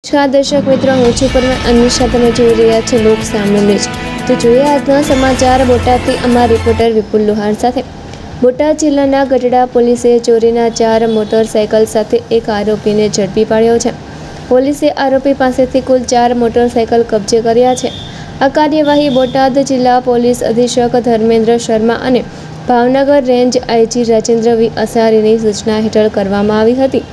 નમસ્કાર દર્શક મિત્રો, હું છું પરવીન અનિશા. તમે જોઈ રહ્યા છો લોક સામનો ન્યૂઝ. તો જોઈએ આજના સમાચાર બોટાદથી અમારા રિપોર્ટર વિપુલ લુહાર સાથે. બોટાદ જિલ્લાના ગઢડા પોલીસે ચોરીના 4 મોટરસાયકલ સાથે એક આરોપીને ઝડપી પાડ્યો છે. પોલીસે આરોપી પાસેથી કુલ 4 મોટરસાયકલ કબજે કર્યા છે. આ કાર્યવાહી બોટાદ જિલ્લા પોલીસ અધિક્ષક ધર્મેન્દ્ર શર્મા અને ભાવનગર રેન્જ આઈજી રાજેન્દ્ર વી અસારીની સૂચના હેઠળ કરવામાં આવી હતી.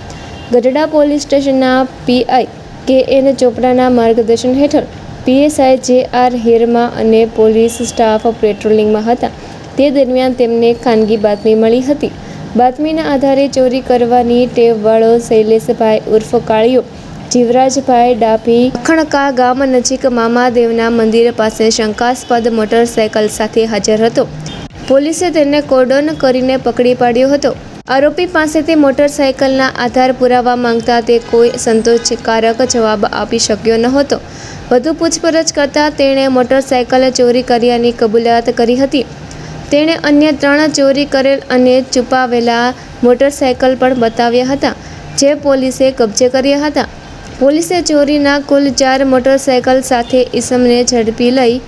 ગઢડા પોલીસ સ્ટેશનના પીઆઈ કે.એન. ચોપડાના માર્ગદર્શન હેઠળ પીએસઆઈ જે.આર. હેરમા અને પોલીસ સ્ટાફ પેટ્રોલિંગમાં હતા. તે દરમિયાન તેમને ખાનગી બાતમી મળી હતી. બાતમીના આધારે ચોરી કરવાની ટેવવાળો શૈલેષભાઈ ઉર્ફ કાળિયો જીવરાજભાઈ ડાભી ખણકા ગામ નજીક મામાદેવના મંદિર પાસે શંકાસ્પદ મોટરસાયકલ સાથે હાજર હતો. પોલીસે તેને કોર્ડન કરીને પકડી પાડ્યો હતો. આરોપી પાસેથી મોટરસાયકલના આધાર પુરાવા માંગતા તે કોઈ સંતોષકારક જવાબ આપી શક્યો નહોતો. વધુ પૂછપરછ કરતાં તેણે મોટરસાયકલ ચોરી કર્યાની કબૂલાત કરી હતી. તેણે અન્ય 3 ચોરી કરેલ અને છુપાવેલા મોટરસાયકલ પણ બતાવ્યા હતા, જે પોલીસે કબજે કર્યા હતા. પોલીસે ચોરીના કુલ 4 મોટરસાયકલ સાથે ઈસમને ઝડપી લઈ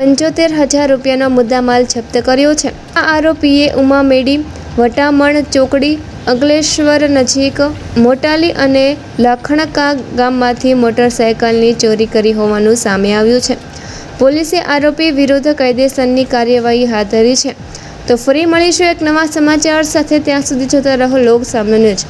75,000 રૂપિયાનો મુદ્દામાલ જપ્ત કર્યો છે. આ આરોપીએ ઉમામેડી, વટામણ ચોકડી, અંકલેશ્વર નજીક મોટાલી અને લાખણકા ગામમાંથી મોટરસાયકલની ચોરી કરી હોવાનું સામે આવ્યું છે. પોલીસે આરોપી વિરુદ્ધ કાયદેસરની કાર્યવાહી હાથ ધરી છે. તો ફરી મળીશું એક નવા સમાચાર સાથે. ત્યાં સુધી જોતા રહો લોક સામનો ન્યૂઝ.